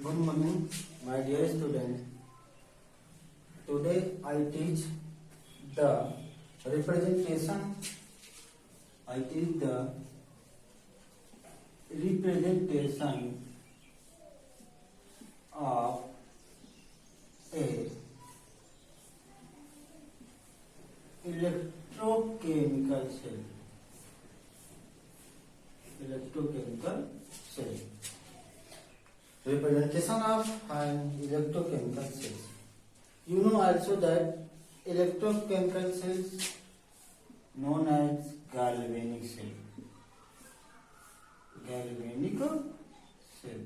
Good morning, my dear student. Today I teach the representation. I teach the representation of a electrochemical cell. Electrochemical cell. Representation of an electrochemical cells. You know also that electrochemical cells known as galvanic cell. Galvanic cell.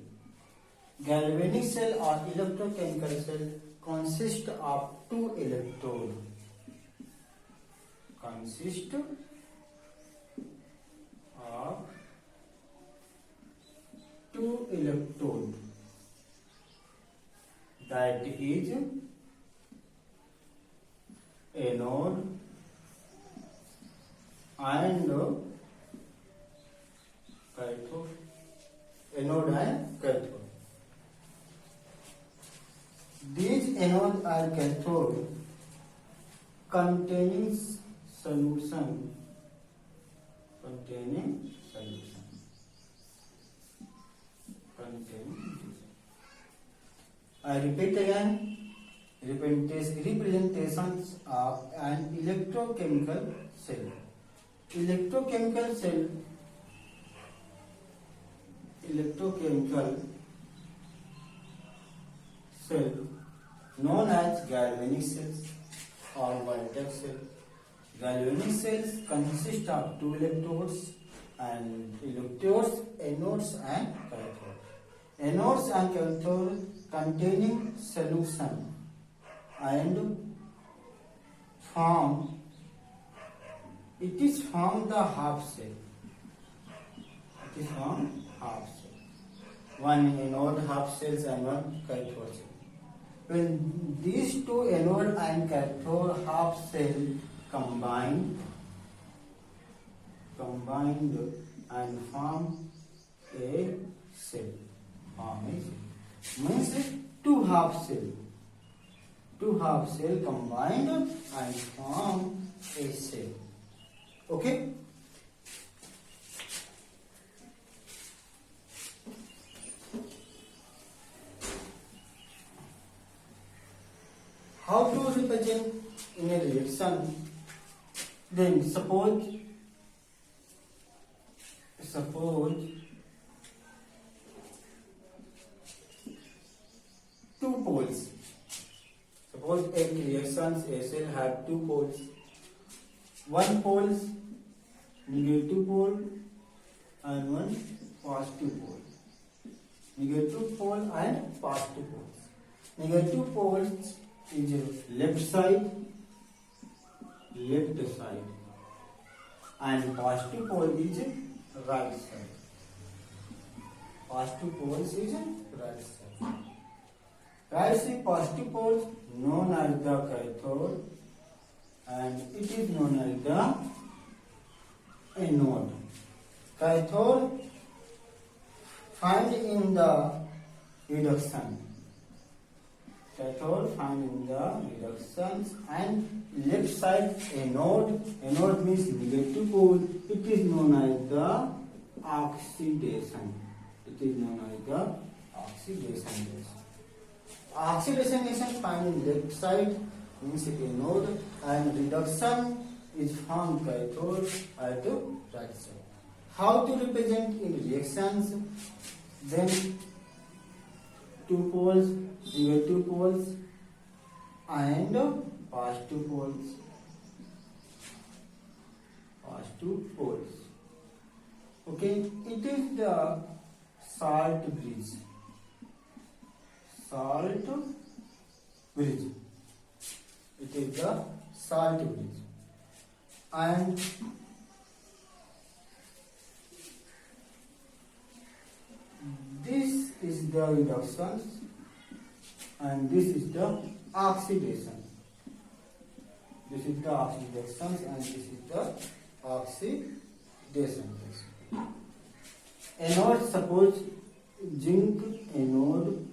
Galvanic cell or electrochemical cell consist of two electrodes. Consist of two electrodes. That is anode and cathode. Anode and cathode. These anode and cathode containing solution. I repeat again. Representations of an electrochemical cell. Electrochemical cell known as galvanic cells or voltaic cell. Galvanic cells consist of two electrodes and electrodes, anodes and cathodes. Anodes and cathodes containing solution and form the half cell. One anode half cells and one cathode cell. When these two anode and cathode half cell combined and form a cell. Means two half cell combined and form a cell. Okay. How to represent in a reaction? Then suppose two poles. Suppose a reaction A cell have two poles. One pole negative pole and one positive pole. Negative pole and positive poles. Negative poles is left side, and positive pole is right side. Positive poles is right side. Right side positive poles known as the cathode and it is known as the anode. Cathode found in the reduction. And left side anode. Anode means negative pole. It is known as the oxidation. Oxidation is found in left side means anode and reduction is found cathode at the right side. How to represent in reactions? Then two poles, negative poles and positive poles. Okay, it is the salt bridge. It is the salt bridge. And this is the reduction and this is the oxidation. This is the oxidation and this is the oxidation. Anode, suppose zinc anode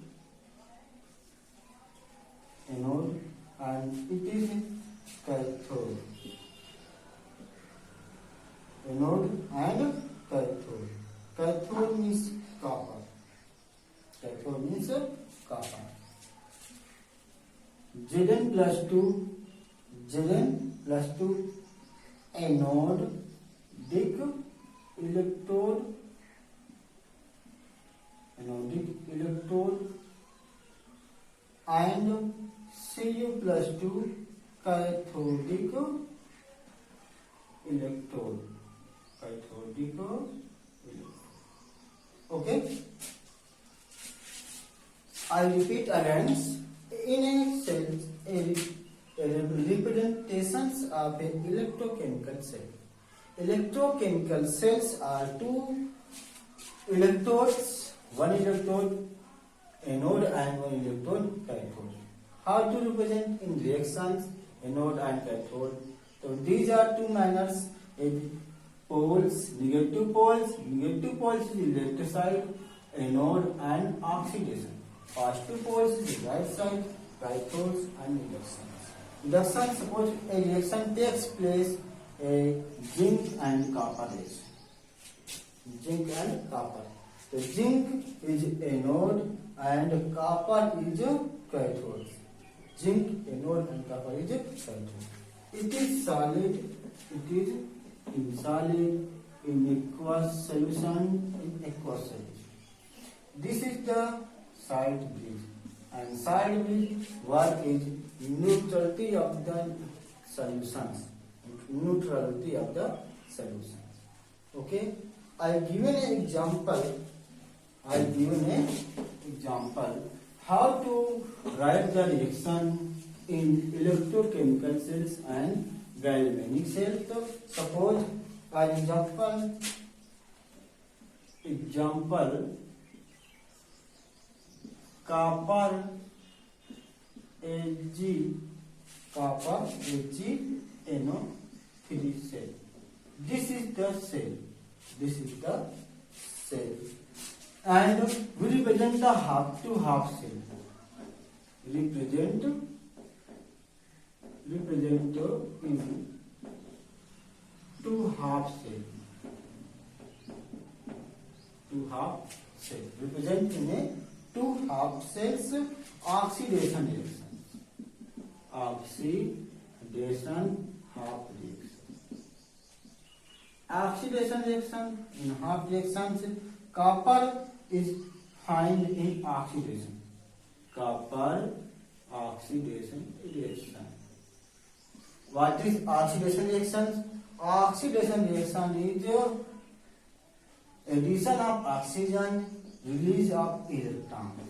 anode, and it is cathode. Anode and cathode. Cathode means copper. Cathode means copper. Zn plus 2 anode, dic electrode, anodic electrode, and Cu plus 2 cathodic electrode. Cathodic electrode. Okay. I repeat again. In a cell, representations of an electrochemical cell. Electrochemical cells are two electrodes, one electrode anode and one electrode cathode. How to represent in reactions anode and cathode? So these are two manners. Poles, negative poles is left side, anode and oxidation. Positive poles is right side, cathodes and reductions. Reduction, suppose a reaction takes place, a zinc and copper reaction. Zinc and copper. The zinc is anode and copper is cathode. Zinc, anode and copper is cathode. It is solid, it is insolid, in aqueous solution, This is the side bridge, and side bridge work is neutrality of the solutions. Okay, I given an example. How to write the reaction in electrochemical cells and galvanic cells. So, suppose an example copper AgNO3 cell. This is the cell. And we represent the half to half cell. Represent in two half cell. Represent in a two half cells oxidation reactions. Oxidation reaction in half reactions. Copper is found in oxidation. Copper oxidation reaction. What is oxidation reaction? Oxidation reaction is addition of oxygen, release of electrons.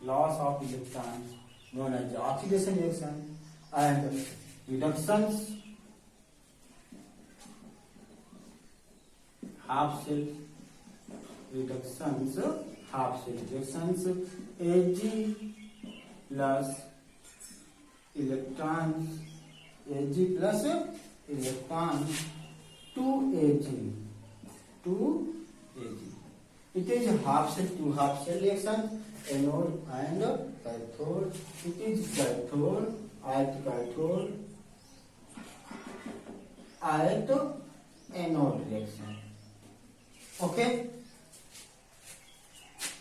Loss of electrons, known as the oxidation reaction, and reductions, half cell reactions, Ag plus electrons, 2Ag. It is a two half cell reaction, anode and cathode. It is cathode at anode reaction. Okay.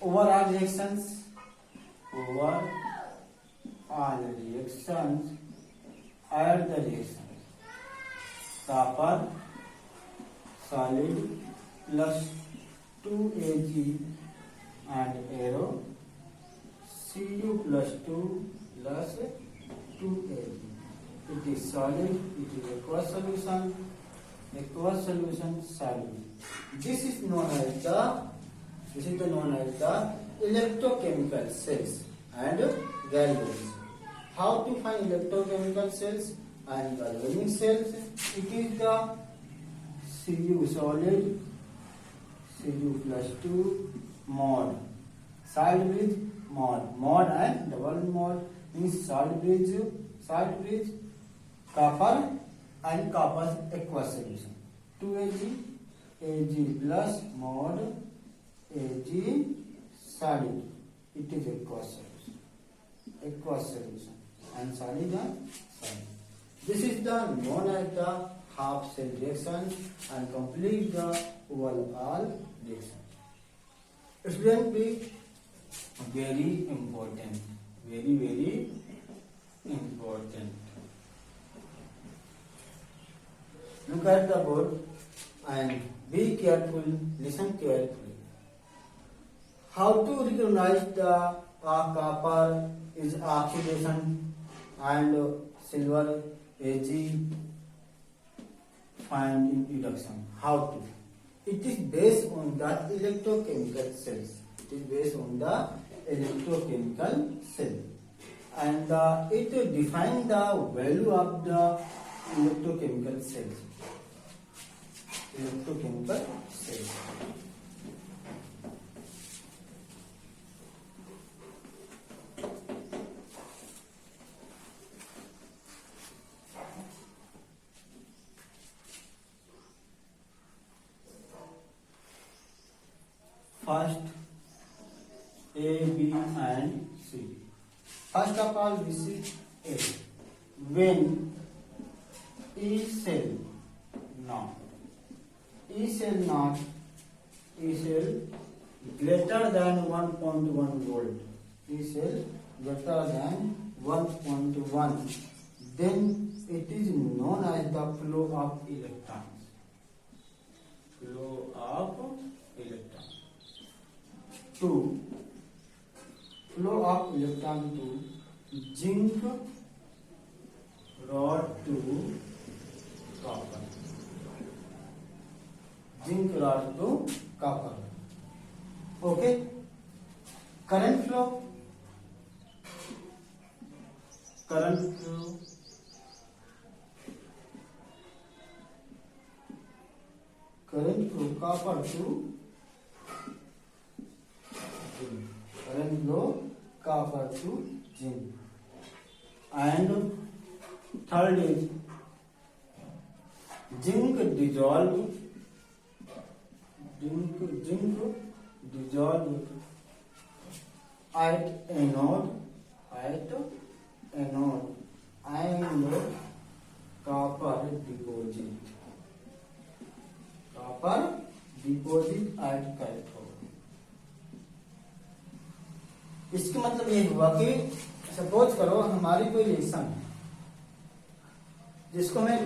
Overall reactions add the reactions. Copper solid plus 2Ag and arrow, Cu plus 2 plus 2Ag. It is solid, it is aqueous solution solid. This is known as the electrochemical cells and galvanic. How to find electrochemical cells and galvanic cells? It is the Cu solid, Cu plus 2 mod, side bridge mod and double mod means side bridge, copper and copper aqueous solution. 2Ag plus mod Ag solid, it is aqueous solution, and solid and solid. This is the known as the half cell reaction and complete the overall reaction. Student, be very important, very important. Look at the board and be careful, listen carefully. How to recognize the copper is oxidation and silver Ag find in reduction? How to? It is based on the electrochemical cells. It is based on the electrochemical cell, and it defines the value of the electrochemical cells. Electrochemical cells. First, A, B, and C. First of all, this is A. When E cell not greater than 1.1 volt, E cell greater than 1.1, then it is known as the flow of electrons. Flow of electrons. 2. Flow of electron to zinc rod to copper. Zinc rod to copper. Okay. Current flow. Current flow copper to zinc. Current flow copper to zinc. And third is zinc dissolved at anode and copper deposit at cathode. इसका मतलब ये हुआ कि suppose करो हमारी कोई reaction है जिसको हमें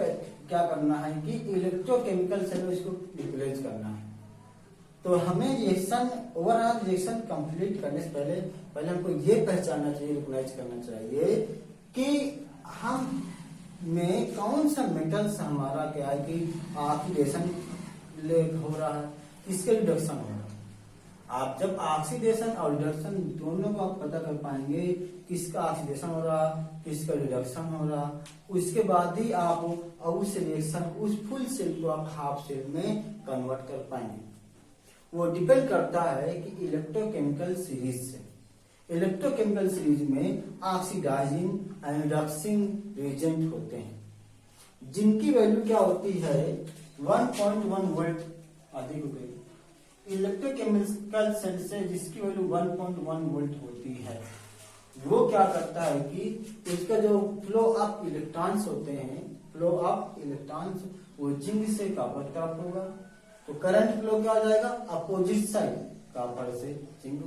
क्या करना है कि इलेक्ट्रोकेमिकल से इसको रिप्लेस करना है। तो हमें रिएक्शन ओवरऑल रिएक्शन कंप्लीट करने से पहले हमको ये पहचानना चाहिए, रिकॉग्नाइज करना चाहिए कि हम में कौन सा मेटल्स हमारा क्या है कि ऑक्सीडेशन हो रहा है, किसके रिडक्शन हो रहा है। आप जब ऑक्सीडेशन और रिडक्शन दोनों को आप पता कर पाएंगे, किसका ऑक्सीडेशन हो रहा, किसका रिडक्शन हो रहा, उसके बाद ही आप उस रिएक्शन उस फुल सेल को आप हाफ सेल में कन्वर्ट कर पाएंगे। वो डिपेंड करता है कि इलेक्ट्रोकेमिकल सीरीज से। इलेक्ट्रोकेमिकल सीरीज में ऑक्सीडाइजिंग एंड रिडक्सिंग रिएजेंट होते हैं जिनकी वैल्यू क्या होती है 1.1 वोल्ट अधिक हो गई। इलेक्ट्रोकेमिकल सेल से जिसकी वैल्यू 1.1 वोल्ट होती है वो क्या करता है कि उसका जो फ्लो ऑफ इलेक्ट्रॉन्स होते हैं, फ्लो ऑफ इलेक्ट्रॉन्स वो जिंक से कॉपर तरफ होगा। तो करंट फ्लो क्या हो जाएगा अपोजिट साइड, कॉपर से जिंक।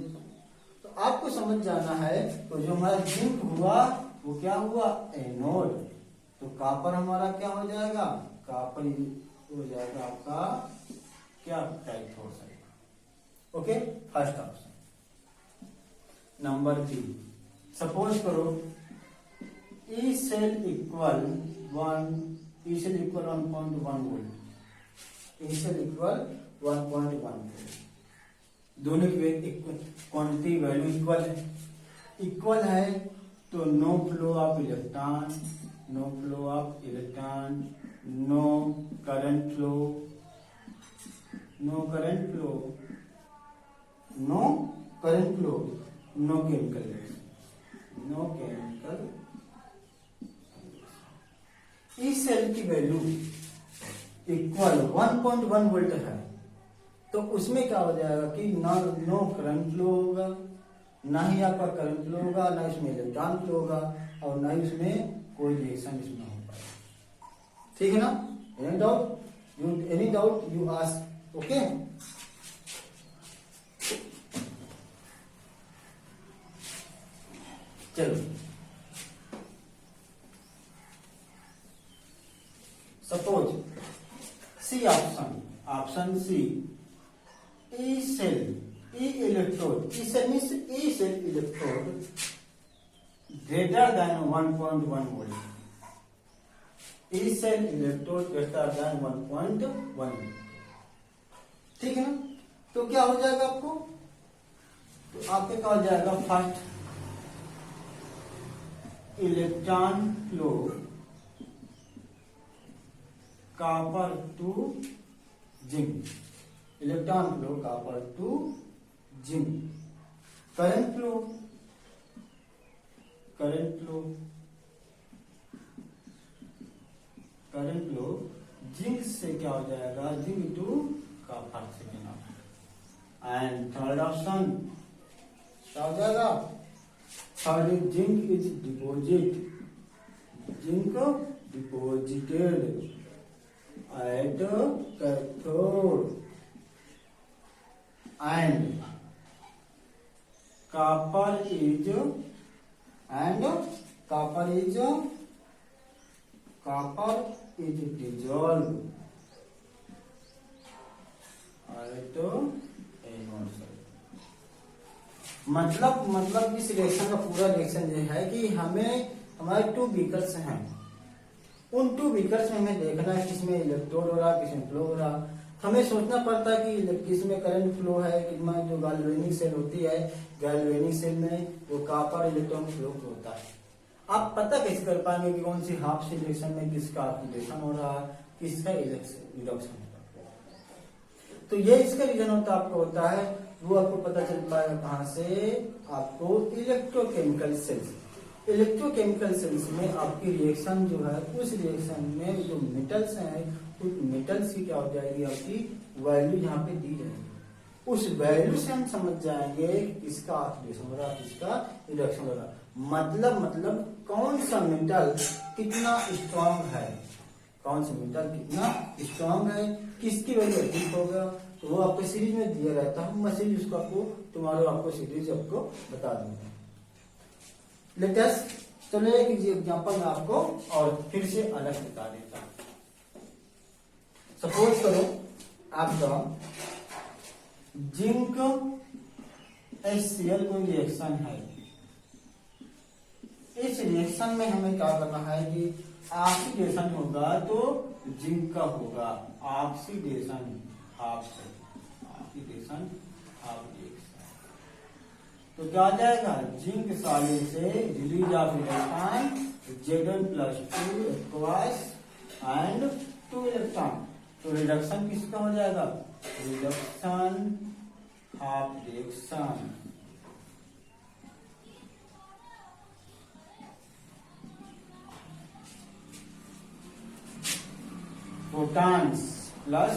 तो आपको समझ जाना है, तो जो हमारा जिंक हुआ वो क्या हुआ एनोड, तो कॉपर हमारा क्या हो जाएगा, कॉपर हो जाएगा आपका क्या cathode side. Okay, first option. Number B, suppose करो E cell equal 1.1 volt, E cell equal 1.1 volt. दोनों की क्वांटिटी वैल्यू इक्वल है तो no flow of electron, no current flow, no chemical इस सेल की वैल्यू इक्वल 1.1 वोल्ट है तो उसमें क्या हो जाएगा कि नो करंट फ्लो होगा, ना ही आपका करंट फ्लो होगा, ना इसमें इलेक्ट्रॉन फ्लो होगा, और ना ही उसमें कोई रिएक्शन इसमें हो पाएगा। ठीक है ना? Any doubt you ask. Okay, चलो suppose C option C, E cell, E electrode, E cell means E cell electrode greater than 1.1 volt, E cell electrode greater than 1.1 volt. ठीक है ना? तो क्या हो जाएगा आपको, तो आपके क्या हो जाएगा, first electron flow copper to zinc, electron flow copper to zinc, current flow zinc से क्या हो जाएगा, zinc to copper, second option. And third option क्या हो जाएगा, third zinc is deposited at cathode and copper is dissolved at anode side। मतलब इस reaction का पूरा रिएक्शन ये है कि हमें हमारे 2 बीकर्स हैं, उन 2 बीकर्स में हमें देखना है किसमें इलेक्ट्रोड हो रहा है, किसमें फ्लो हो रहा है। हमें सोचना पड़ता है कि किसमें करंट फ्लो है, किसमें जो गैल्वेनिक सेल होती है, गैल्वेनिक सेल में जो कॉपर इलेक्ट्रॉन फ्लो होता है। आप पता कैसे कर पाएंगे कि कौन सी हाफ रिएक्शन में किसका ऑक्सीडेशन हो रहा है, किसका रिडक्शन हो रहा है। तो ये इसका रीजन होता आपको होता है, वो आपको पता चल पाएगा कहां से, आपको इलेक्ट्रोकेमिकल सेल्स में आपकी रिएक्शन जो है, उस रिएक्शन में जो मेटल्स हैं, उस मेटल्स की क्या हो जाएगी, आपकी वैल्यू यहाँ पे दी जाएगी। उस वैल्यू से हम समझ जाएंगे किसका ऑक्सीडेशन हो रहा है, किसका रिडक्शन हो रहा है। मतलब कौन सा मेटल कितना स्ट्रांग है, किसकी वैल्यू अधिक होगा, तो वो आपको सीरीज में दिया रहता है। मैं सीरीज उसको आपको सीरीज आपको बता दूंगा। लेटेस्ट चलो एक एग्जांपल मैं आपको और फिर से अलग बता देता हूं। सपोज करो आपका जिंक HCl कोई रिएक्शन है, इस रिएक्शन में हमें क्या करना है कि ऑक्सीडेशन होगा तो जिंक का होगा ऑक्सीडेशन हाफ रिएक्शन। तो क्या आ जाएगा, जिंक सॉलिड से release of electron Zn+2 aqueous and 2 electron. तो रिडक्शन किसका हो जाएगा, reduction half reaction. Protons plus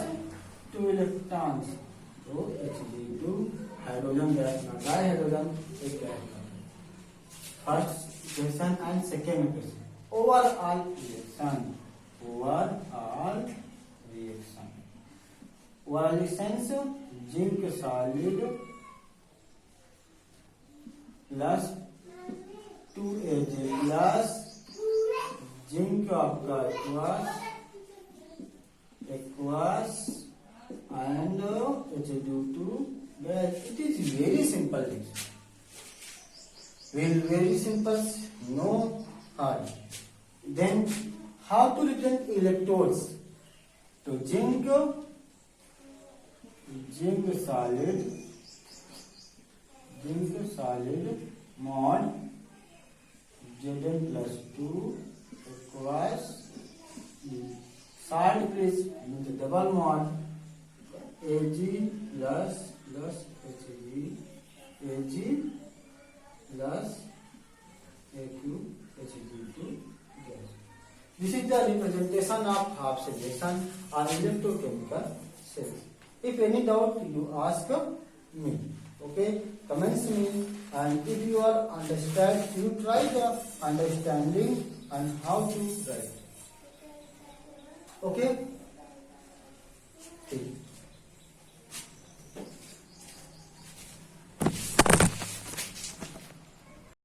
2 electrons, तो Hg2 हाइड्रोजन गैस ना, डाई हाइड्रोजन एक गैस ना। First equation and second equation, overall reaction zinc solid plus 2Ag plus zinc आपका aqueous and Hg2 gas. It is very simple. Very simple, no hard. Then how to represent electrodes? तो zinc solid mod Zn+2 aqueous side place double mod Ag plus Hg, Ag plus Aq Hg2 gas. This is the representation of half solution on electrochemical cells. If any doubt, you ask me. Okay, comments me, and if you are understand, you try the understanding and how to write. Okay. Okay.